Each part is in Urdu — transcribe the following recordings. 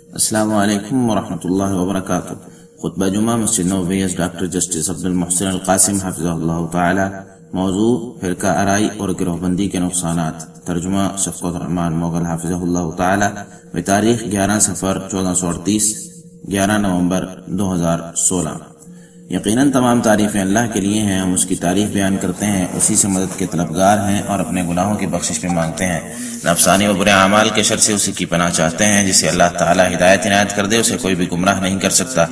السلام علیکم ورحمۃ اللہ وبرکاتہ۔ خطبہ جمعہ مسجد نبوی ڈاکٹر جسٹس عبد المحسن القاسم حفظہ اللہ تعالی۔ موضوع فرقہ آرائی اور گروہ بندی کے نقصانات۔ ترجمہ شفقت الرحمان مغل حفظہ اللہ تعالی۔ بتاریخ 11 صفر 1438، 11 نومبر 2016۔ یقیناً تمام تعریفیں اللہ کے لیے ہیں، ہم اس کی تعریف بیان کرتے ہیں، اسی سے مدد کے طلبگار ہیں اور اپنے گناہوں کی بخشش بھی مانگتے ہیں۔ نفسانی و برے اعمال کے شر سے اسی کی پناہ چاہتے ہیں۔ جسے اللہ تعالی ہدایت عنایت کر دے اسے کوئی بھی گمراہ نہیں کر سکتا،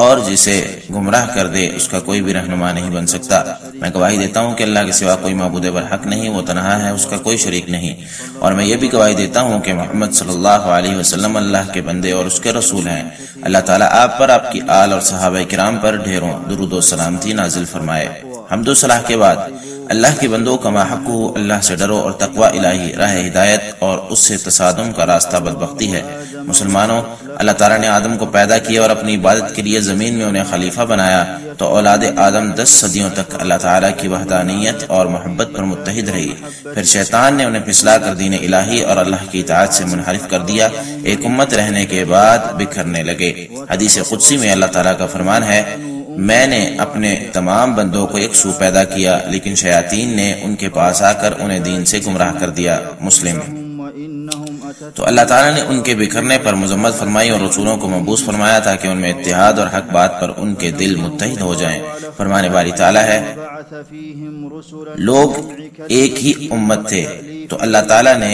اور جسے گمراہ کر دے اس کا کوئی بھی رہنما نہیں بن سکتا۔ میں گواہی دیتا ہوں کہ اللہ کے سوا کوئی معبود برحق نہیں، وہ تنہا ہے، اس کا کوئی شریک نہیں، اور میں یہ بھی گواہی دیتا ہوں کہ محمد صلی اللہ علیہ وسلم اللہ کے بندے اور اس کے رسول ہیں۔ اللہ تعالیٰ آپ پر، آپ کی آل اور صحابہ کرام پر ڈھیروں درود و سلامتی نازل فرمائے۔ حمد و صلاح کے بعد اللہ کے بندوں کا ماحق ہو، اللہ سے ڈرو اور تقوی الہی راہ ہدایت اور اس سے تصادم کا راستہ بدبختی ہے۔ مسلمانوں، اللہ تعالیٰ نے آدم کو پیدا کیا اور اپنی عبادت کے لیے زمین میں انہیں خلیفہ بنایا، تو اولاد آدم 10 صدیوں تک اللہ تعالیٰ کی وحدانیت اور محبت پر متحد رہی۔ پھر شیطان نے انہیں پھسلا کر دین الہی اور اللہ کی اطاعت سے منحرف کر دیا۔ ایک امت رہنے کے بعد بکھرنے لگے۔ حدیث قدسی میں اللہ تعالیٰ کا فرمان ہے، میں نے اپنے تمام بندوں کو ایک سو پیدا کیا، لیکن شیاطین نے ان کے پاس آ کر انہیں دین سے گمراہ کر دیا۔ مسلم۔ تو اللہ تعالیٰ نے ان کے بکھرنے پر مذمت فرمائی اور رسولوں کو مبعوث فرمایا تاکہ ان میں اتحاد اور حق بات پر ان کے دل متحد ہو جائیں۔ فرمان باری تعالیٰ ہے، لوگ ایک ہی امت تھے، تو اللہ تعالیٰ نے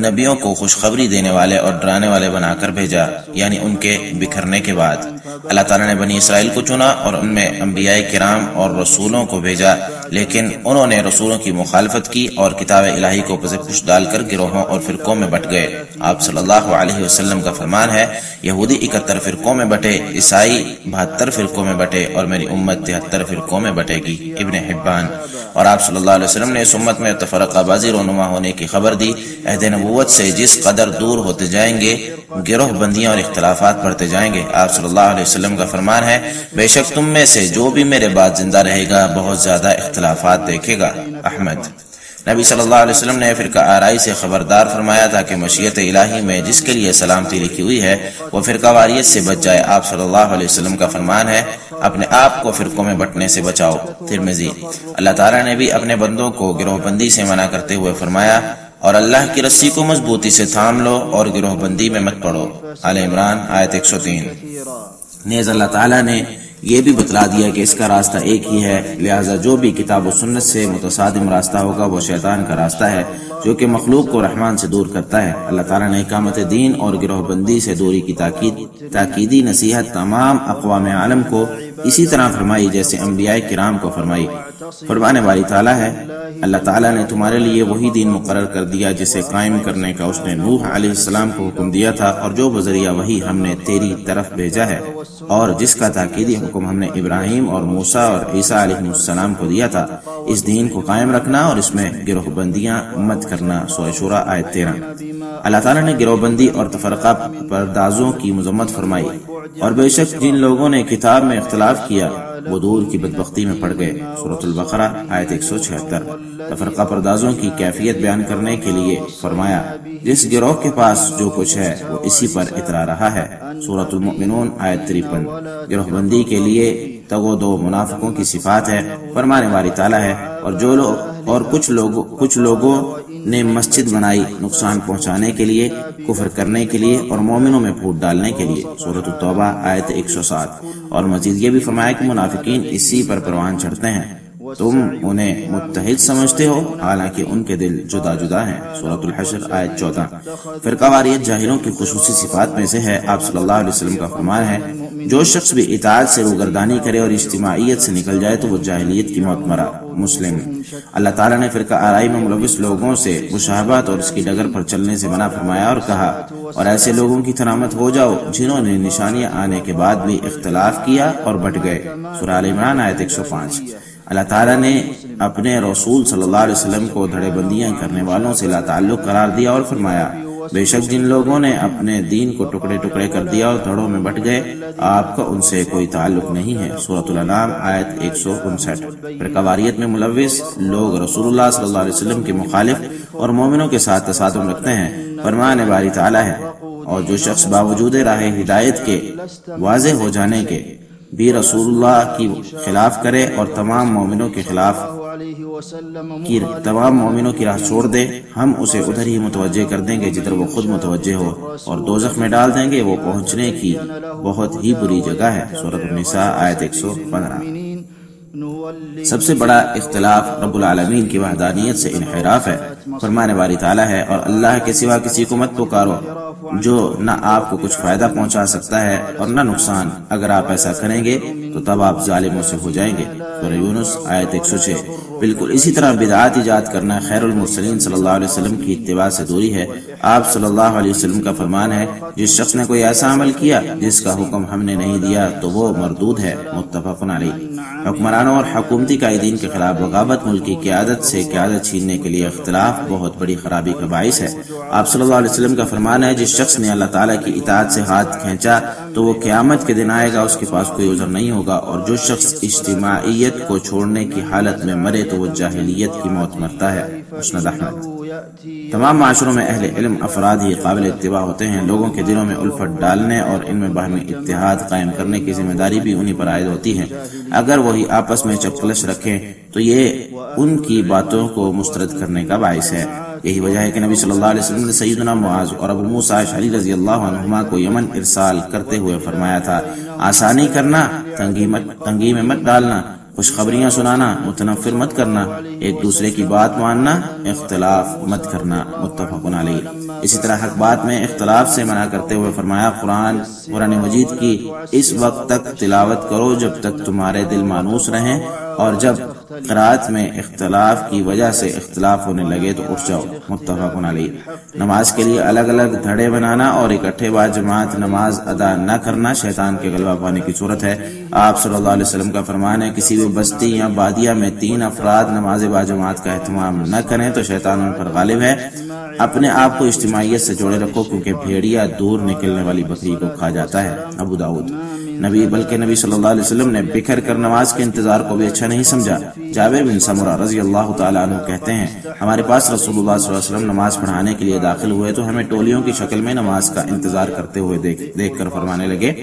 نبیوں کو خوشخبری دینے والے اور ڈرانے والے بنا کر بھیجا، یعنی ان کے بکھرنے کے بعد۔ اللہ تعالیٰ نے بنی اسرائیل کو چنا اور ان میں انبیاء کرام اور رسولوں کو بھیجا، لیکن انہوں نے رسولوں کی مخالفت کی اور کتاب الہی کو پس پش ڈال کر گروہوں اور فرقوں میں بٹ گئے۔ آپ صلی اللہ علیہ وسلم کا فرمان ہے، یہودی 71 فرقوں میں بٹے، عیسائی 72 فرقوں میں بٹے، اور میری امت 73 فرقوں میں بٹے گی۔ ابن حبان۔ اور آپ صلی اللہ علیہ وسلم نے اس امت میں تفرقہ بازی رونما ہونے کی خبر دی۔ عہد نبوت سے جس قدر دور ہوتے جائیں گے، گروہ بندیاں اور اختلافات بڑھتے جائیں گے۔ آپ صلی اللہ علیہ وسلم کا فرمان ہے، بے شک تم میں سے جو بھی میرے بعد زندہ رہے گا بہت زیادہ اختلافات دیکھے گا۔ احمد۔ نبی صلی اللہ علیہ وسلم نے فرقہ آرائی سے خبردار فرمایا تھا کہ مشیت الہی میں جس کے لیے سلامتی لکھی ہوئی ہے وہ فرقہ واریت سے بچ جائے۔ آپ صلی اللہ علیہ وسلم کا فرمان ہے، اپنے آپ کو فرقوں میں بٹنے سے بچاؤ۔ ترمذی۔ اللہ تعالیٰ نے بھی اپنے بندوں کو گروہ بندی سے منع کرتے ہوئے فرمایا، اور اللہ کی رسی کو مضبوطی سے تھام لو اور گروہ بندی میں مت پڑو۔ آل عمران آیت 103۔ نیز اللہ تعالیٰ نے یہ بھی بتلا دیا کہ اس کا راستہ ایک ہی ہے، لہذا جو بھی کتاب و سنت سے متصادم راستہ ہوگا وہ شیطان کا راستہ ہے، جو کہ مخلوق کو رحمان سے دور کرتا ہے۔ اللہ تعالیٰ نے اقامت دین اور گروہ بندی سے دوری کی تاکیدی نصیحت تمام اقوام عالم کو اسی طرح فرمائی جیسے انبیاء کرام کو فرمائی۔ فرمانے والی تعالیٰ ہے، اللہ تعالیٰ نے تمہارے لیے وہی دین مقرر کر دیا جسے قائم کرنے کا اس نے نوح علیہ السلام کو حکم دیا تھا، اور جو بذریعہ وہی ہم نے تیری طرف بھیجا ہے، اور جس کا تاکیدی حکم ہم نے ابراہیم اور موسیٰ اور عیسیٰ علیہ السلام کو دیا تھا، اس دین کو قائم رکھنا اور اس میں گروہ بندیاں مت کرنا۔ سورہ شورى آیت 13۔ اللہ تعالیٰ نے گروہ بندی اور تفرقہ پردازوں کی مذمت فرمائی، اور بے شک جن لوگوں نے کتاب میں اختلاف کیا وہ دور کی بدبختی میں پڑ گئے۔ سورۃ البقرہ آیت 176۔ تفرقہ پردازوں کی کیفیت بیان کرنے کے لیے فرمایا، جس گروہ کے پاس جو کچھ ہے وہ اسی پر اترا رہا ہے۔ سورۃ المؤمنون آیت 53۔ گروہ بندی کے لیے تگو دو منافقوں کی صفات ہے۔ فرمانے والی تعالیٰ ہے، اور کچھ لوگوں نے مسجد بنائی نقصان پہنچانے کے لیے، کفر کرنے کے لیے اور مومنوں میں پھوٹ ڈالنے کے لیے۔ سورۃ التوبہ آیت 107۔ اور مزید یہ بھی فرمایا کہ منافقین اسی پر پروان چڑھتے ہیں، تم انہیں متحد سمجھتے ہو حالانکہ ان کے دل جدا جدا ہیں۔ سورۃ الحشر آیت 14۔ فرقہ واریت جاہلوں کی خصوصی صفات میں سے ہے۔ آپ صلی اللہ علیہ وسلم کا فرمان ہے، جو شخص بھی اطاعت سے روگردانی کرے اور اجتماعیت سے نکل جائے تو وہ جاہلیت کی موت مرا۔ مسلم۔ اللہ تعالیٰ نے فرقہ آرائی میں ملوث لوگوں سے مشابہت اور اس کی ڈگر پر چلنے سے منع فرمایا اور کہا، اور ایسے لوگوں کی طرح مت ہو جاؤ جنہوں نے نشانیاں آنے کے بعد بھی اختلاف کیا اور بٹ گئے۔ سورہ آل عمران آیت 105۔ اللہ تعالیٰ نے اپنے رسول صلی اللہ علیہ وسلم کو دھڑے بندیاں کرنے والوں سے لا تعلق قرار دیا اور فرمایا، بے شک جن لوگوں نے اپنے دین کو ٹکڑے ٹکڑے کر دیا اور دھڑوں میں بٹ گئے، آپ کا ان سے کوئی تعلق نہیں ہے۔ سورۃ الانعام آیت 159۔ فرقہ واریت میں ملوث لوگ رسول اللہ صلی اللہ علیہ وسلم کے مخالف اور مومنوں کے ساتھ تصادم رکھتے ہیں۔ فرمان باری تعالیٰ ہے، اور جو شخص باوجود راہ ہدایت کے واضح ہو جانے کے بھی رسول اللہ کی خلاف کرے اور تمام مومنوں کی راہ چھوڑ دے، ہم اسے ادھر ہی متوجہ کر دیں گے جدھر وہ خود متوجہ ہو، اور دوزخ میں ڈال دیں گے، وہ پہنچنے کی بہت ہی بری جگہ ہے۔ سورۃ النساء آیت 115۔ سب سے بڑا اختلاف رب العالمین کی وحدانیت سے انحراف ہے۔ فرمانے والی تعالیٰ ہے، اور اللہ کے سوا کسی کو مت پکارو جو نہ آپ کو کچھ فائدہ پہنچا سکتا ہے اور نہ نقصان، اگر آپ ایسا کریں گے تو تب آپ ظالموں سے ہو جائیں گے۔ سورہ یونس آیت 106۔ بالکل اسی طرح بدعات ایجاد کرنا خیر المرسلین صلی اللہ علیہ وسلم کی اتباع سے دوری ہے۔ آپ صلی اللہ علیہ وسلم کا فرمان ہے، جس شخص نے کوئی ایسا عمل کیا جس کا حکم ہم نے نہیں دیا تو وہ مردود ہے، متفق علیہ۔ حکمرانوں اور حکومتی قائدین کے خلاف بغاوت ملک کی قیادت سے قیادت چھیننے کے لیے اختلاف بہت بڑی خرابی کا باعث ہے۔ آپ صلی اللہ علیہ وسلم کا فرمان ہے، جس شخص نے اللہ تعالیٰ کی اطاعت سے ہاتھ کھینچا تو وہ قیامت کے دن آئے گا، اس کے پاس کوئی عذر نہیں ہوگا، اور جو شخص اجتماعیت کو چھوڑنے کی حالت میں مرے تو وہ جاہلیت کی موت مرتا ہے۔ مسند احمد۔ تمام معاشروں میں اہل علم افراد ہی قابل اتباع ہوتے ہیں۔ لوگوں کے دلوں میں الفت ڈالنے اور ان میں باہمی اتحاد قائم کرنے کی ذمہ داری بھی انہی پر عائد ہوتی ہے۔ اگر وہی آپس میں چپکلش رکھیں تو یہ ان کی باتوں کو مسترد کرنے کا باعث ہے۔ یہی وجہ ہے کہ نبی صلی اللہ علیہ وسلم نے سیدنا معاذ اور ابو موسیٰ اشعری رضی اللہ عنہما کو یمن ارسال کرتے ہوئے فرمایا تھا، آسانی کرنا، تنگی میں مت ڈالنا، خوشخبریاں سنانا، متنفر مت کرنا، ایک دوسرے کی بات ماننا، اختلاف مت کرنا، متفق علیہ۔ اسی طرح حق بات میں اختلاف سے منع کرتے ہوئے فرمایا، قرآن مجید کی اس وقت تک تلاوت کرو جب تک تمہارے دل مانوس رہیں، اور جب قرات میں اختلاف کی وجہ سے اختلاف ہونے لگے تو اٹھ جاؤ، متفق علیہ۔ نماز کے لیے الگ الگ دھڑے بنانا اور اکٹھے با جماعت نماز ادا نہ کرنا شیطان کے غلبہ پانے کی صورت ہے۔ آپ صلی اللہ علیہ وسلم کا فرمان ہے، کسی بھی بستی یا بادیہ میں 3 افراد نماز با جماعت کا اہتمام نہ کریں تو شیطان ان پر غالب ہے۔ اپنے آپ کو اجتماعیت سے جوڑے رکھو، کیونکہ بھیڑیا دور نکلنے والی بکری کو کھا جاتا ہے۔ ابو داؤد۔ بلکہ نبی صلی اللہ علیہ وسلم نے بکھر کر نماز کے انتظار کو بھی اچھا نہیں سمجھا۔ جابر بن سمرہ رضی اللہ تعالیٰ عنہ کہتے ہیں، ہمارے پاس رسول اللہ صلی اللہ علیہ وسلم نماز پڑھانے کے لیے داخل ہوئے تو ہمیں ٹولیوں کی شکل میں نماز کا انتظار کرتے ہوئے دیکھ کر فرمانے لگے،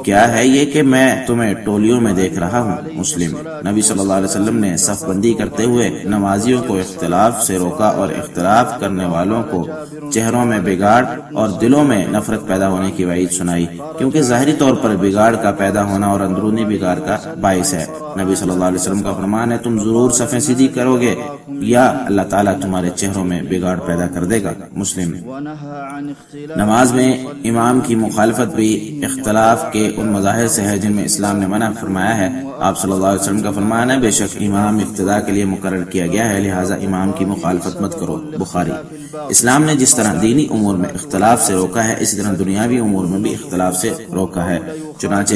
کیا ہے یہ کہ میں تمہیں ٹولیوں میں دیکھ رہا ہوں؟ مسلم۔ نبی صلی اللہ علیہ وسلم نے صف بندی کرتے ہوئے نمازیوں کو اختلاف سے روکا اور اختلاف کرنے والوں کو چہروں میں بگاڑ اور دلوں میں نفرت پیدا ہونے کی وعید سنائی، کیونکہ ظاہری طور پر بگاڑ کا پیدا ہونا اور اندرونی بگاڑ کا باعث ہے۔ نبی صلی اللہ علیہ وسلم کا فرمان ہے، تم ضرور صفیں سیدھی کرو گے یا اللہ تعالیٰ تمہارے چہروں میں بگاڑ پیدا کر دے گا۔ مسلم۔ نماز میں امام کی مخالفت بھی اختلاف کے ان مظاہر سے ہے جن میں اسلام نے منع فرمایا ہے۔ آپ صلی اللہ علیہ وسلم کا فرمان ہے، بے شک امام اقتداء کے لیے مقرر کیا گیا ہے، لہٰذا امام کی مخالفت مت کرو۔ بخاری۔ اسلام نے جس طرح دینی امور میں اختلاف سے روکا ہے، اسی طرح دنیاوی امور میں بھی اختلاف سے روکا ہے۔ چنانچہ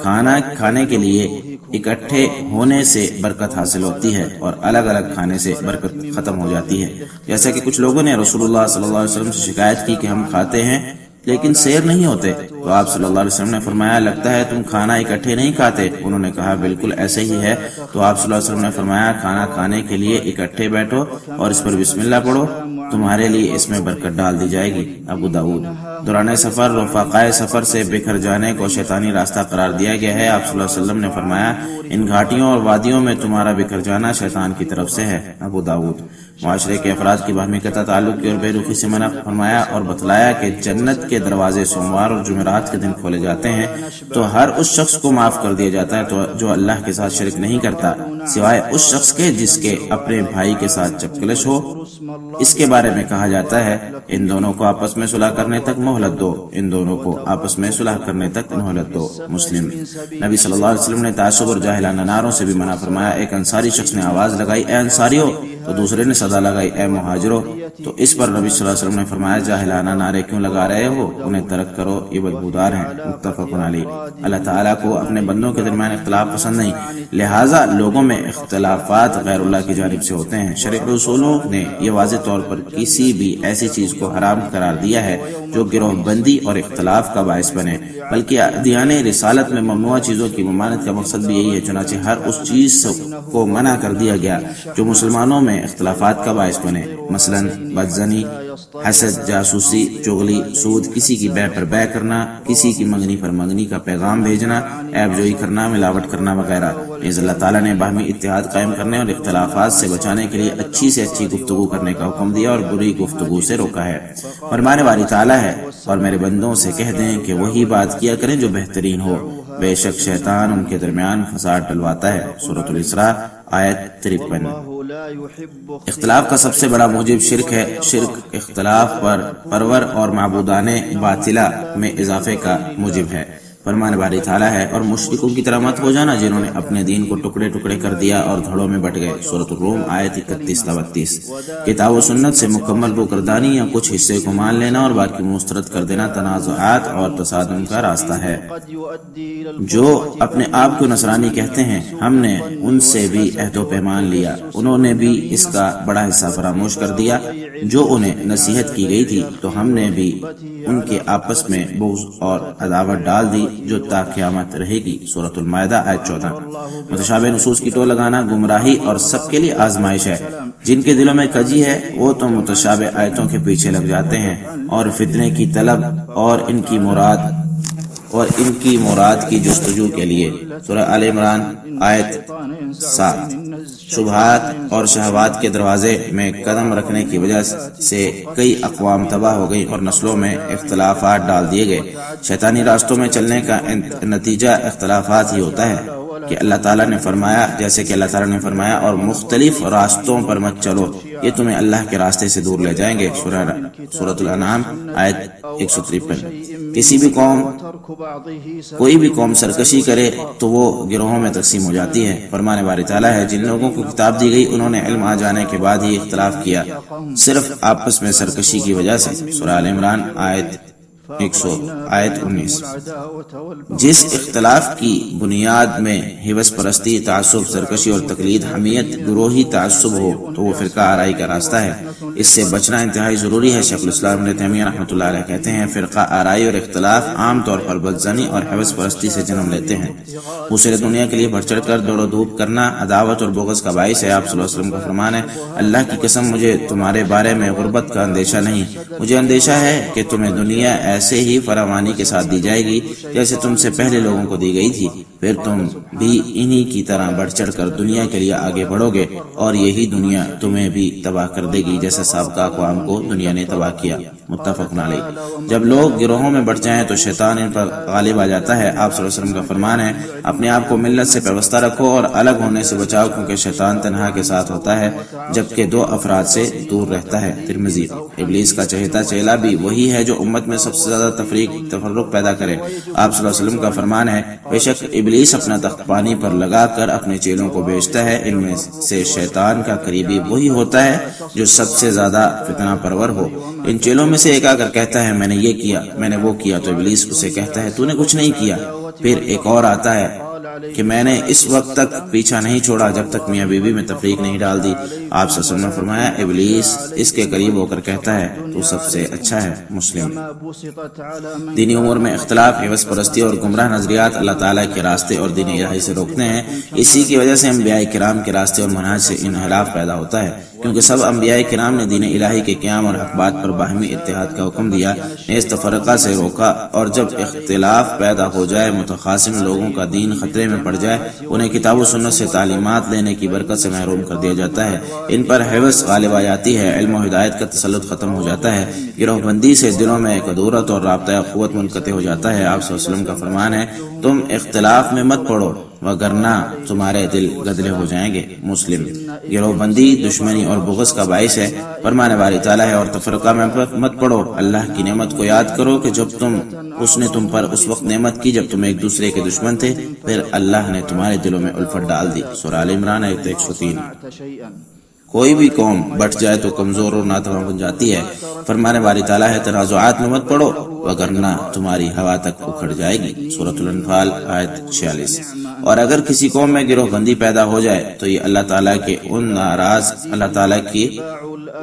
کھانا کھانے کے لیے اکٹھے ہونے سے برکت حاصل ہوتی ہے اور الگ الگ کھانے سے برکت ختم ہو جاتی ہے۔ جیسا کہ کچھ لوگوں نے رسول اللہ صلی اللہ علیہ وسلم سے شکایت کی کہ ہم کھاتے ہیں لیکن سیر نہیں ہوتے، تو آپ صلی اللہ علیہ وسلم نے فرمایا، لگتا ہے تم کھانا اکٹھے نہیں کھاتے۔ انہوں نے کہا، بالکل ایسے ہی ہے۔ تو آپ صلی اللہ علیہ وسلم نے فرمایا، کھانا کھانے کے لیے اکٹھے بیٹھو اور اس پر بسم اللہ پڑھو، تمہارے لیے اس میں برکت ڈال دی جائے گی۔ ابو داؤد۔ دوران سفر رفقائے سفر سے بکھر جانے کو شیطانی راستہ قرار دیا گیا ہے۔ آپ صلی اللہ علیہ وسلم نے فرمایا، ان گھاٹیوں اور وادیوں میں تمہارا بکھر جانا شیطان کی طرف سے ہے۔ ابو داؤد۔ معاشرے کے افراد کی باہمی قطع تعلق کی اور بے رخی سے منع فرمایا اور بتلایا کہ جنت کے دروازے سوموار اور جمعرات کے دن کھولے جاتے ہیں تو ہر اس شخص کو معاف کر دیا جاتا ہے جو اللہ کے ساتھ شرک نہیں کرتا، سوائے اس شخص کے جس کے اپنے بھائی کے ساتھ چپکلش ہو۔ اس کے بارے میں کہا جاتا ہے، ان دونوں کو آپس میں صلح کرنے تک مہلت دو، ان دونوں کو آپس میں صلح کرنے تک مہلت دو۔ مسلم۔ نبی صلی اللہ علیہ وسلم نے تعصب اور جاہلانہ نعروں سے بھی منع فرمایا۔ ایک انصاری شخص نے آواز لگائی، اے انصاریو، تو دوسرے نے صدا لگائی، اے مہاجرو، تو اس پر نبی صلی اللہ علیہ وسلم نے فرمایا، جاہلانہ نعرے کیوں لگا رہے ہو؟ انہیں ترک کرو، یہ بدبودار ہیں۔ متفق علیہ۔ اللہ تعالیٰ کو اپنے بندوں کے درمیان اختلاف پسند نہیں، لہٰذا لوگوں میں اختلافات غیر اللہ کی جانب سے ہوتے ہیں۔ شرع اصولوں نے یہ واضح طور پر کسی بھی ایسی چیز کو حرام قرار دیا ہے جو گروہ بندی اور اختلاف کا باعث بنے، بلکہ ادیان رسالت میں ممنوع چیزوں کی ممانعت کا مقصد بھی یہی ہے۔ چنانچہ ہر اس چیز کو منع کر دیا گیا جو مسلمانوں میں اختلافات کا باعث بنے، مثلا بدزنی، حسد، جاسوسی، چغلی، سود، کسی کی بے پر بے کرنا، کسی کی منگنی پر منگنی کا پیغام بھیجنا، عیب جوئی کرنا، ملاوٹ کرنا وغیرہ۔ اس اللہ تعالیٰ نے باہمی اتحاد قائم کرنے اور اختلافات سے بچانے کے لیے اچھی سے اچھی گفتگو کرنے کا حکم دیا اور بری گفتگو سے روکا ہے۔ فرمانے والی تعالیٰ ہے، اور میرے بندوں سے کہہ دیں کہ وہی بات کیا کریں جو بہترین ہو، بے شک شیطان ان کے درمیان فساد ڈلواتا ہے۔ سورۃ الاسراء آیت 53۔ اختلاف کا سب سے بڑا موجب شرک ہے۔ شرک اختلاف پر پرور اور معبودان باطلہ میں اضافے کا موجب ہے۔ فرمان باری تعالیٰ ہے، اور مشرکوں کی طرح مت ہو جانا جنہوں نے اپنے دین کو ٹکڑے ٹکڑے کر دیا اور دھڑوں میں بٹ گئے۔ سورۃ الروم آیت 31-32۔ کتاب و سنت سے مکمل روگردانی یا کچھ حصے کو مان لینا اور باقی مسترد کر دینا تنازعات اور تصادم کا راستہ ہے۔ جو اپنے آپ کو نصرانی کہتے ہیں، ہم نے ان سے بھی عہد و پیمان لیا، انہوں نے بھی اس کا بڑا حصہ فراموش کر دیا جو انہیں نصیحت کی گئی تھی، تو ہم نے بھی ان کے آپس میں بغض اور عداوت ڈال دی جو تا قیامت رہے گی۔ سورۃ المائدہ آیت 14۔ متشابہ نصوص کی ٹو لگانا گمراہی اور سب کے لیے آزمائش ہے۔ جن کے دلوں میں کجی ہے وہ تو متشابہ آیتوں کے پیچھے لگ جاتے ہیں اور فتنے کی طلب اور ان کی مراد کی جستجو کے لیے۔ سورہ آل عمران آیت 7۔ شبہات اور شہوات کے دروازے میں قدم رکھنے کی وجہ سے کئی اقوام تباہ ہو گئی اور نسلوں میں اختلافات ڈال دیے گئے۔ شیطانی راستوں میں چلنے کا نتیجہ اختلافات ہی ہوتا ہے کہ اللہ تعالیٰ نے فرمایا، جیسے کہ اللہ تعالیٰ نے فرمایا، اور مختلف راستوں پر مت چلو، یہ تمہیں اللہ کے راستے سے دور لے جائیں گے۔ سورۃ الانعام آیت 153۔ کوئی بھی قوم سرکشی کرے تو وہ گروہوں میں تقسیم ہو جاتی ہے۔ فرمانے والی تعالیٰ ہے، جن لوگوں کو کتاب دی گئی انہوں نے علم آ جانے کے بعد ہی اختلاف کیا، صرف آپس میں سرکشی کی وجہ سے۔ سورہ آل عمران آیت 19۔ جس اختلاف کی بنیاد میں حوث پرستی، تعصب، سرکشی اور تقلید، حمیت، گروہی تعصب ہو تو وہ فرقہ آرائی کا راستہ ہے۔ اس سے بچنا انتہائی ضروری ہے۔ شیخ الاسلام ابن تیمیہ رحمۃ اللہ علیہ کہتے ہیں، فرقہ آرائی اور اختلاف عام طور پر بدظنی اور حوث پرستی سے جنم لیتے ہیں۔ دوسرے دنیا کے لیے بڑھ چڑھ کر دوڑ و دھوپ کرنا عداوت اور بغض کا باعث ہے۔ آپ صلی اللہ علیہ وسلم کا فرمان ہے، اللہ کی قسم مجھے تمہارے بارے میں غربت کا اندیشہ نہیں، مجھے اندیشہ ہے کہ تمہیں دنیا ایسے ہی فراوانی کے ساتھ دی جائے گی جیسے تم سے پہلے لوگوں کو دی گئی تھی، پھر تم بھی انہی کی طرح بڑھ چڑھ کر دنیا کے لیے آگے بڑھو گے اور یہی دنیا تمہیں بھی تباہ کر دے گی جیسے سابقہ اقوام کو دنیا نے تباہ کیا۔ متفق علیہ۔ جب لوگ گروہوں میں بٹ جائیں تو شیطان ان پر غالب آ جاتا ہے۔ آپ صلی اللہ علیہ وسلم کا فرمان ہے، اپنے آپ کو ملت سے پیوستہ رکھو اور الگ ہونے سے بچاؤ، کیونکہ شیطان تنہا کے ساتھ ہوتا ہے جبکہ دو افراد سے دور رہتا ہے۔ ترمذی۔ ابلیس کا چہیتا چیلا بھی وہی ہے جو امت میں سب سے زیادہ تفرق پیدا کرے۔ آپ صلی اللہ علیہ وسلم کا فرمان ہے، بے شک ابلیس اپنا تخت پانی پر لگا کر اپنے چیلوں کو بیچتا ہے، ان میں سے شیطان کا قریبی وہی ہوتا ہے جو سب سے زیادہ فتنہ پرور ہو۔ ان چیلوں میں سے ایک آ کر کہتا ہے، میں نے یہ کیا، میں نے وہ کیا، تو ابلیس اسے کہتا ہے، تو نے کچھ نہیں کیا۔ پھر ایک اور آتا ہے کہ میں نے اس وقت تک پیچھا نہیں چھوڑا جب تک میاں بیوی میں تفریق نہیں ڈال دی۔ آپ صلی اللہ علیہ وسلم نے فرمایا، ابلیس اس کے قریب ہو کر کہتا ہے، تو سب سے اچھا ہے۔ مسلم۔ دینی امور میں اختلاف، حوث پرستی اور گمراہ نظریات اللہ تعالیٰ کے راستے اور دین الہی سے روکتے ہیں۔ اسی کی وجہ سے انبیاء کرام کے راستے اور منہج سے انحراف پیدا ہوتا ہے، کیونکہ سب انبیاء کرام نے دین الہی کے قیام اور حق بات پر باہمی اتحاد کا حکم دیا، نیز تفرقہ سے روکا، اور جب اختلاف پیدا ہو جائے، متخاصم لوگوں کا دین خطرے میں پڑ جائے، انہیں کتاب و سنت سے تعلیمات لینے کی برکت سے محروم کر دیا جاتا ہے، ان پر حوث غالب آ جاتی ہے، علم و ہدایت کا تسلط ختم ہو جاتا ہے، گروہ بندی سے دلوں میں کدورت اور رابطہ قوت منقطع ہو جاتا ہے۔ آپ صلی اللہ علیہ وسلم کا فرمان ہے، تم اختلاف میں مت پڑو وگرنہ تمہارے دل گدلے ہو جائیں گے۔ مسلم۔ گروہ بندی دشمنی اور بغض کا باعث ہے۔ فرمانے والی تعالیٰ ہے، اور تفرقہ میں مت پڑو، اللہ کی نعمت کو یاد کرو کہ جب اس نے تم پر اس وقت نعمت کی جب تم ایک دوسرے کے دشمن تھے، پھر اللہ نے تمہارے دلوں میں الفت ڈال دی۔ سورہ آل عمران آیت 103۔ کوئی بھی قوم بٹ جائے تو کمزور اور ناتواں بن جاتی ہے۔ فرمانے والی تعالیٰ ہے، تنازعات میں مت پڑو وگرنہ تمہاری ہوا تک اکھڑ جائے گی۔ سورۃ الانفال آیت 46۔ اور اگر کسی قوم میں گروہ بندی پیدا ہو جائے تو یہ اللہ تعالیٰ کی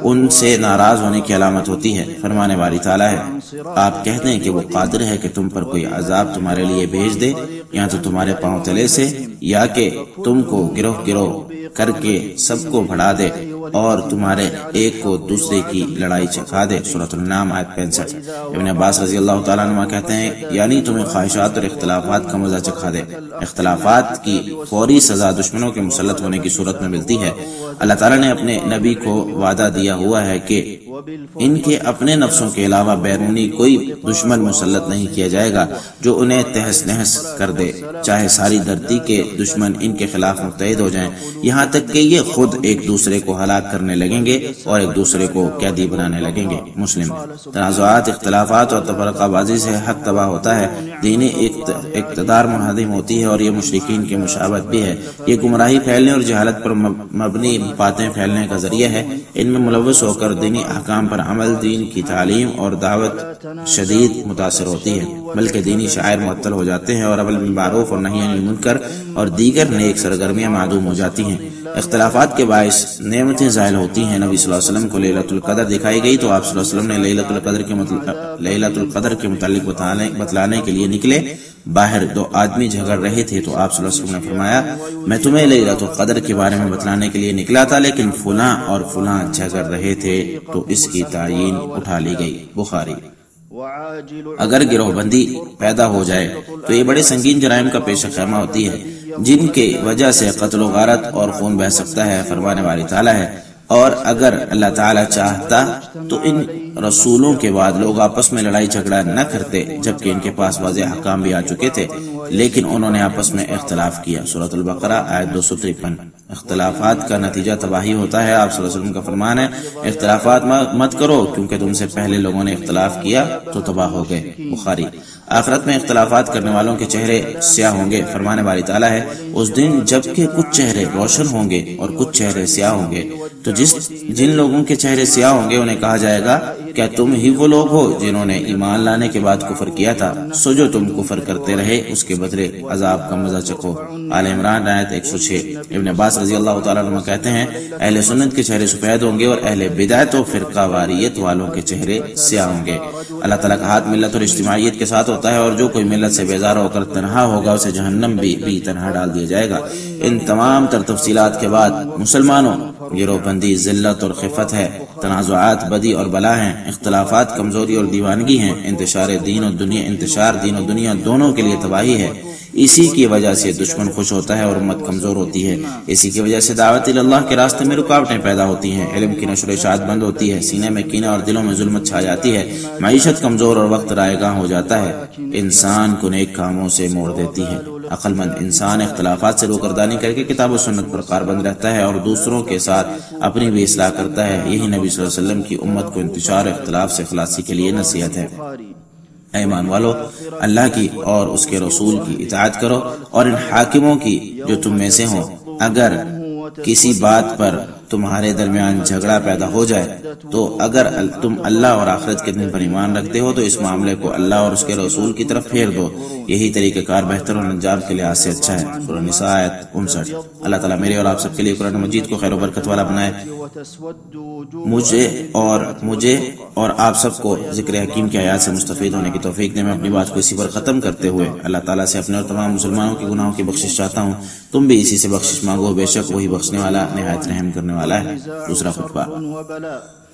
ان سے ناراض ہونے کی علامت ہوتی ہے۔ فرمانے والی تعالیٰ ہے، آپ کہتے ہیں کہ وہ قادر ہے کہ تم پر کوئی عذاب تمہارے لیے بھیج دے یا تو تمہارے پاؤں تلے سے یا کہ تم کو گروہ گروہ کر کے سب کو بڑھا دے اور تمہارے ایک کو دوسرے کی لڑائی چکھا دے۔ سورۃ النام آیت 65۔ ابن عباس رضی اللہ تعالیٰ عنہ کہتے ہیں یعنی تمہیں خواہشات اور اختلافات کا مزہ چکھا دے۔ اختلافات کی فوری سزا دشمنوں کے مسلط ہونے کی صورت میں ملتی ہے۔ اللہ تعالیٰ نے اپنے نبی کو وعدہ دیا ہوا ہے کہ ان کے اپنے نفسوں کے علاوہ بیرونی کوئی دشمن مسلط نہیں کیا جائے گا جو انہیں تہس نہس کر دے، چاہے ساری دھرتی کے دشمن ان کے خلاف متحد ہو جائیں، یہاں تک کہ یہ خود ایک دوسرے کو ہلاک کرنے لگیں گے اور ایک دوسرے کو قیدی بنانے لگیں گے۔ مسلم۔ تنازعات، اختلافات اور تفرقہ بازی سے حق تباہ ہوتا ہے، دینی اقتدار منہدم ہوتی ہے اور یہ مشرکین کی مشابہت بھی ہے۔ یہ گمراہی پھیلنے اور جہالت پر مبنی باتیں پھیلنے کا ذریعہ ہے۔ ان میں ملوث ہو کر دینی احکام پر عمل، دین کی تعلیم اور دعوت شدید متاثر ہوتی ہے، بلکہ دینی شعائر معطل ہو جاتے ہیں اور امر بالمعروف اور نہی عن المنکر اور دیگر نیک سرگرمیاں معدوم ہو جاتی ہیں۔ اختلافات کے باعث نعمتیں زائل ہوتی ہیں۔ نبی صلی اللہ علیہ وسلم کو لیلۃ القدر دکھائی گئی تو آپ صلی اللہ علیہ وسلم نے لیلۃ القدر کے متعلق بتلانے کے لیے نکلے۔ باہر دو آدمی جھگڑ رہے تھے تو آپ صلی اللہ علیہ وسلم نے فرمایا میں تمہیں لیلۃ القدر کے بارے میں بتلانے کے لیے نکلا تھا، لیکن فلاں اور فلاں جھگڑ رہے تھے تو اس کی تعیین اٹھا لی گئی۔ بخاری۔ اگر گروہ بندی پیدا ہو جائے تو یہ بڑے سنگین جرائم کا پیش خیمہ ہوتی ہے جن کی وجہ سے قتل و غارت اور خون بہہ سکتا ہے۔ فرمانے والی تعالیٰ ہے اور اگر اللہ تعالیٰ چاہتا تو ان رسولوں کے بعد لوگ آپس میں لڑائی جھگڑا نہ کرتے جبکہ ان کے پاس واضح احکام بھی آ چکے تھے، لیکن انہوں نے آپس میں اختلاف کیا۔ سورۃ البقرہ آیت 253۔ اختلافات کا نتیجہ تباہی ہوتا ہے۔ آپ صلی اللہ علیہ وسلم کا فرمان ہے اختلافات مت کرو کیونکہ تم سے پہلے لوگوں نے اختلاف کیا تو تباہ ہو گئے۔ بخاری۔ آخرت میں اختلافات کرنے والوں کے چہرے سیاہ ہوں گے۔ فرمانے والی تعالیٰ ہے اس دن جبکہ کچھ چہرے روشن ہوں گے اور کچھ چہرے سیاہ ہوں گے، تو جن لوگوں کے چہرے سیاہ ہوں گے انہیں کہا جائے گا کیا تم ہی وہ لوگ ہو جنہوں نے ایمان لانے کے بعد کفر کیا تھا؟ سو جو تم کفر کرتے رہے اس کے بدلے عذاب کا مزہ چکھو۔ آل عمران آیت 106۔ ابن عباس رضی اللہ تعالیٰ عنہ کہتے ہیں اہل سنت کے چہرے سفید ہوں گے اور اہل بدعت و فرقہ واریت والوں کے چہرے سیاہ ہوں گے۔ اللہ تعالیٰ کا ہاتھ ملت اور اجتماعیت کے ساتھ ہوتا ہے اور جو کوئی ملت سے بیزار ہو کر تنہا ہوگا اسے جہنم بھی تنہا ڈال دیا جائے گا۔ ان تمام تر تفصیلات کے بعد مسلمانوں گروہ بندی ذلت اور خفت ہے، تنازعات بدی اور بلا ہیں، اختلافات کمزوری اور دیوانگی ہیں، انتشار دین و دنیا دونوں کے لیے تباہی ہے۔ اسی کی وجہ سے دشمن خوش ہوتا ہے اور امت کمزور ہوتی ہے۔ اسی کی وجہ سے دعوت اللہ کے راستے میں رکاوٹیں پیدا ہوتی ہیں، علم کی نشر و اشاعت بند ہوتی ہے، سینے میں کینہ اور دلوں میں ظلمت چھا جاتی ہے، معیشت کمزور اور وقت رائے گاں ہو جاتا ہے، انسان کو نیک کاموں سے موڑ دیتی ہے۔ عقل مند انسان اختلافات سے روگردانی کر کے کتاب و سنت پر کاربند رہتا ہے اور دوسروں کے ساتھ اپنی بھی اصلاح کرتا ہے۔ یہی نبی صلی اللہ علیہ وسلم کی امت کو انتشار اختلاف سے خلاصی کے لیے نصیحت ہے۔ اے ایمان والو، اللہ کی اور اس کے رسول کی اطاعت کرو اور ان حاکموں کی جو تم میں سے ہوں۔ اگر کسی بات پر تمہارے درمیان جھگڑا پیدا ہو جائے تو اگر تم اللہ اور آخرت کے دن پر ایمان رکھتے ہو تو اس معاملے کو اللہ اور اس کے رسول کی طرف پھیر دو، یہی طریقہ کار بہتر اور انجام کے لحاظ سے اچھا ہے۔ سورہ نساء آیت 59۔ اللہ تعالیٰ میرے اور آپ سب کے لیے قرآن مجید کو خیر و برکت والا بنائے، مجھے اور آپ سب کو ذکر حکیم کی آیات سے مستفید ہونے کی توفیق دے۔ میں اپنی بات کو اسی پر ختم کرتے ہوئے اللہ تعالیٰ سے اپنے اور تمام مسلمانوں کے گناہوں کی بخشش چاہتا ہوں۔ تم بھی اسی سے بخشش مانگو، بے شک وہی بخشنے والا نہایت رحم کرنے والا ہے۔ دوسرا خطبہ۔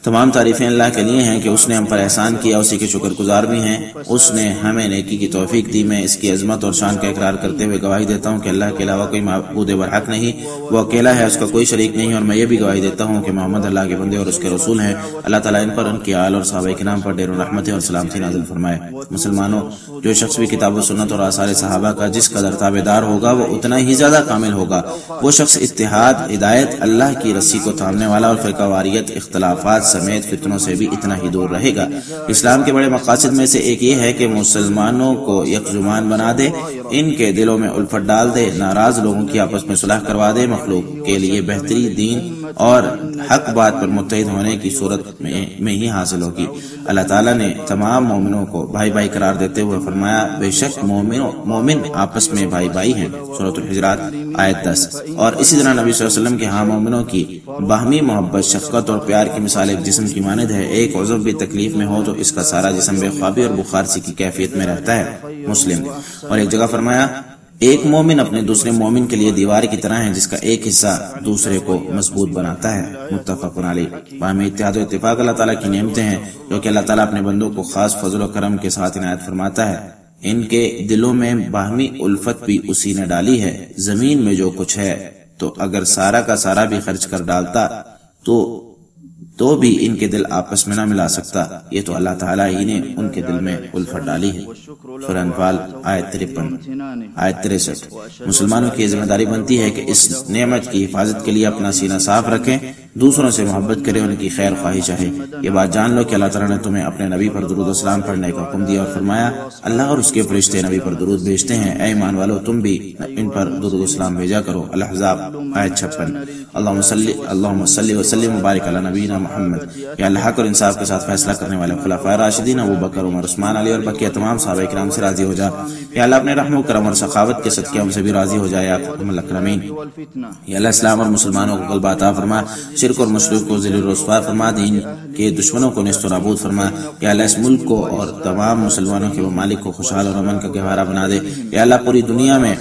تمام تعریفیں اللہ کے لیے ہیں کہ اس نے ہم پر احسان کیا، اسی کے شکر گزار بھی ہیں۔ اس نے ہمیں نیکی کی توفیق دی۔ میں اس کی عظمت اور شان کا اقرار کرتے ہوئے گواہی دیتا ہوں کہ اللہ کے علاوہ کوئی معبود برحق نہیں، وہ اکیلا ہے، اس کا کوئی شریک نہیں، اور میں یہ بھی گواہی دیتا ہوں کہ محمد اللہ کے بندے اور اس کے رسول ہیں۔ اللہ تعالیٰ ان پر، ان کے آل اور صحابہ کرام پر ڈیر رحمت اور سلامتی نازل فرمائے۔ مسلمانوں، جو شخص بھی کتاب و سنت اور آثار صحابہ کا جس قدر تابعدار ہوگا وہ اتنا ہی زیادہ کامل ہوگا۔ وہ شخص اتحاد، ہدایت، اللہ کی رسی کو تھامنے والا اور فرقہ واریت، اختلافات سمیت فتنوں سے بھی اتنا ہی دور رہے گا۔ اسلام کے بڑے مقاصد میں سے ایک یہ ہے کہ مسلمانوں کو یکزمان بنا دے، ان کے دلوں میں الفت ڈال دے، ناراض لوگوں کی آپس میں صلح کروا دے، مخلوق کے لیے بہتری دین اور حق بات پر متحد ہونے کی صورت میں ہی حاصل ہوگی۔ اللہ تعالیٰ نے تمام مومنوں کو بھائی بھائی قرار دیتے ہوئے فرمایا بے شک مومن آپس میں بھائی بھائی ہیں، سورۃ الحجرات آیت 10۔ اور اسی طرح نبی صلی اللہ علیہ وسلم کے ہاں مومنوں کی باہمی محبت، شفقت اور پیار کی مثال ایک جسم کی مانند ہے۔ ایک عضو بھی تکلیف میں ہو تو اس کا سارا جسم بے خوابی اور بخار سی کی کیفیت میں رہتا ہے، مسلم۔ اور ایک جگہ فرمایا ایک مومن اپنے دوسرے مومن کے لیے دیوار کی طرح ہے جس کا ایک حصہ دوسرے کو مضبوط بناتا ہے۔ متفق علیہ۔ باہمی اتحاد و اتفاق اللہ تعالیٰ کی نعمتیں ہیں جو کہ اللہ تعالیٰ اپنے بندوں کو خاص فضل و کرم کے ساتھ عنایت فرماتا ہے۔ ان کے دلوں میں باہمی الفت بھی اسی نے ڈالی ہے۔ زمین میں جو کچھ ہے تو اگر سارا کا سارا بھی خرچ کر ڈالتا تو بھی ان کے دل آپس میں نہ ملا سکتا، یہ تو اللہ تعالیٰ ہی نے ان کے دل میں الفت ڈالی ہے۔ سورہ انفال آیت 53 آیت 63۔ مسلمانوں کی ذمہ داری بنتی ہے کہ اس نعمت کی حفاظت کے لیے اپنا سینہ صاف رکھیں، دوسروں سے محبت کریں، ان کی خیر خواہی چاہیں۔ یہ بات جان لو کہ اللہ تعالیٰ نے تمہیں اپنے نبی پر درود و سلام پڑھنے کا حکم دیا اور فرمایا اللہ اور اس کے فرشتے نبی پر درود بھیجتے ہیں، اے ایمان والو تم بھی ان پر درود و سلام بھیجا کرو۔ الاحزاب آیت 56۔ اللہم صلی وسلم وبارک علی نبینا محمد۔ یا اللہ حق اور انصاف کے ساتھ فیصلہ کرنے والے خلفائے راشدین ابو بکر عمر عثمان علی اور بقیہ تمام صحابہ کرام سے راضی ہو جا۔ یا اللہ اپنے رحم و کرم اور سخاوت کے صدقے ہم سے بھی راضی ہو جائے یا اکرم الاکرمین۔ یا اللہ اسلام اور مسلمانوں کو غلبہ عطا فرما، شرک اور مشرک کو ذلیل و رسوا فرما، دین کے دشمنوں کو نیست و نابود فرما۔ یا اللہ اس ملک کو اور تمام مسلمانوں کے ممالک کو خوشحال اور امن کا گہوارہ بنا دے۔ یا اللہ پوری دنیا میں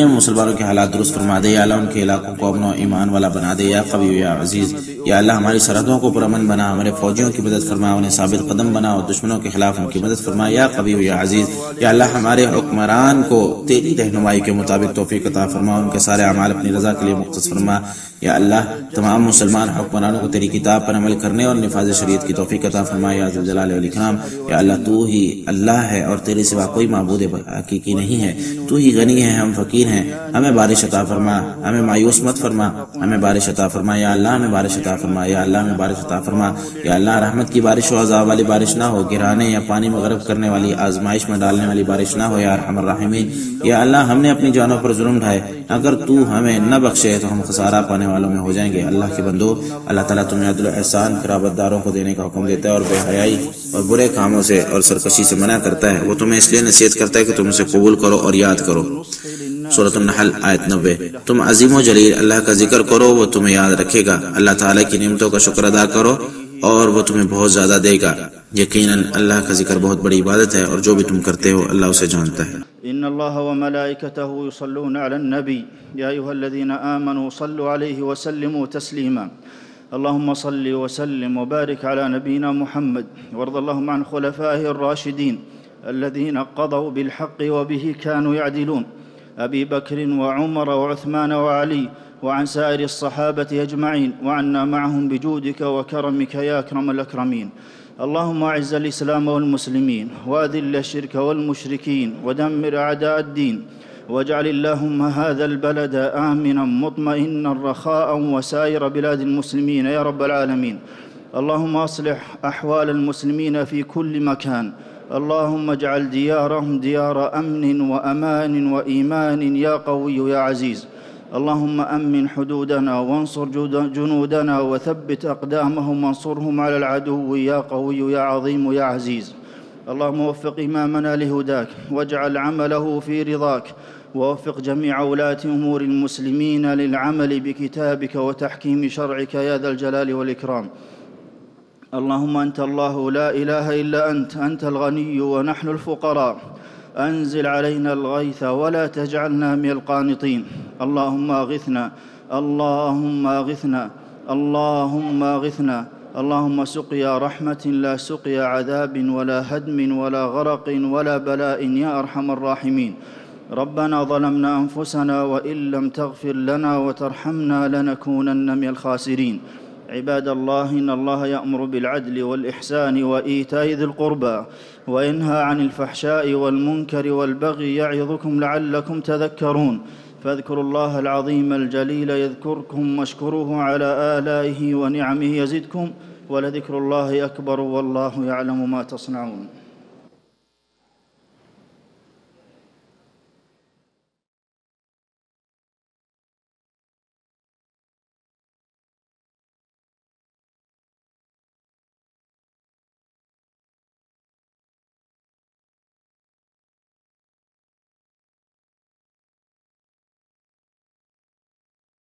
مسلمانوں کے حالات درست فرما دے۔ یا اللہ ان کے علاقوں کو امن و ایمان والا بنا دے یا قوی یا عزیز۔ یا اللہ ہماری سرحدوں کو پرامن بنا، ہمارے فوجیوں کی مدد فرما، انہیں ثابت قدم بنا اور دشمنوں کے خلاف ان کی مدد فرما یا قوی یا عزیز۔ یا اللہ ہمارے حکمران کو تیری رہنمائی کے مطابق توفیق عطا فرما، ان کے سارے اعمال اپنی رضا کے لیے مختص فرما۔ یا اللہ تمام مسلمان حکمرانوں کو تیری کتاب پر عمل کرنے اور نفاذ شریعت کی توفیق عطا فرما یا ذو الجلال والاکرام۔ یا اللہ تو ہی اللہ ہے اور تیرے سوا کوئی معبود حقیقی نہیں ہے، تو ہی غنی ہے، ہم فقیر ہیں، ہمیں بارش عطا فرما، ہمیں مایوس مت فرما، ہمیں بارش عطا فرما۔ یا اللہ ہمیں بارش عطا فرما، یا اللہ ہمیں بارش عطا فرما۔ یا اللہ رحمت کی بارش ہو، عذاب والی بارش نہ ہو، گرانے یا پانی میں غرق کرنے والی آزمائش میں ڈالنے والی بارش نہ ہو یا ارحم الراحمین۔ یا اللہ ہم نے اپنی جانوں پر ظلم ڈھائے، اگر تو ہمیں نہ بخشے تو ہم خسارہ پانے والوں میں ہو جائیں گے۔ اللہ کے بندو، اللہ تعالیٰ تمہیں عدل و احسان قرابت داروں کو دینے کا حکم دیتا ہے اور بے حیائی اور برے کاموں سے اور سرکشی سے منع کرتا ہے۔ وہ تمہیں اس لیے نصیحت کرتا ہے کہ تم اسے قبول کرو اور یاد کرو۔ سورۃ النحل آیت 90۔ تم عظیم و جلیل اللہ کا ذکر کرو، وہ تمہیں یاد رکھے گا۔ اللہ تعالیٰ کی نعمتوں کا شکر ادا کرو اور وہ تمہیں بہت زیادہ دے گا۔ یقیناً اللہ کا ذکر بہت بڑی عبادت ہے اور جو بھی تم کرتے ہو اللہ اسے جانتا ہے۔ ان اللہ وملائکتہ یصلون علی النبی یا ایھا الذین آمنوا صلوا علیہ وسلموا تسلیما۔ اللهم صل وسلم وبارك على نبينا محمد وارض اللهم عن خلفائه الراشدين الذين قضوا بالحق وبه كانوا يعدلون أبي بكر وعمر وعثمان وعلي وعن سائر الصحابة أجمعين وعنا معهم بجودك وكرمك يا أكرم الأكرمين. اللهم أعز الإسلام والمسلمين وأذل الشرك والمشركين ودمر أعداء الدين واجعل اللهم هذا البلد آمنا مطمئنا رخاء وسائر بلاد المسلمين يا رب العالمين. اللهم أصلح أحوال المسلمين في كل مكان. اللهم اجعل ديارهم ديار أمن وأمان وإيمان يا قوي يا عزيز. اللهم أمن حدودنا وانصر جنودنا وثبت أقدامهم وانصرهم على العدو يا قوي يا عظيم يا عزيز. اللهم وفق إمامنا لهداك واجعل عمله في رضاك ووفق جميع ولاة أمور المسلمين للعمل بكتابك وتحكيم شرعك يا ذا الجلال والإكرام. اللهم أنت الله لا إله إلا أنت الغني ونحن الفقراء. أنزل علينا الغيث ولا تجعلنا من القانطين. اللهم أغثنا اللهم أغثنا اللهم أغثنا. اللهم سقيا رحمة لا سقيا عذاب ولا هدم ولا غرق ولا بلاء يا أرحم الراحمين. ربنا ظلمنا أنفسنا وإن لم تغفر لنا وترحمنا لنكونن من الخاسرين. عباد الله إن الله يأمر بالعدل والإحسان وإيتاء ذي القربى وينهى عن الفحشاء والمنكر والبغي يعظكم لعلكم تذكرون. فاذكروا الله العظيم الجليل يذكركم واشكروه على آلائه ونعمه يزدكم ولذكر الله أكبر والله يعلم ما تصنعون.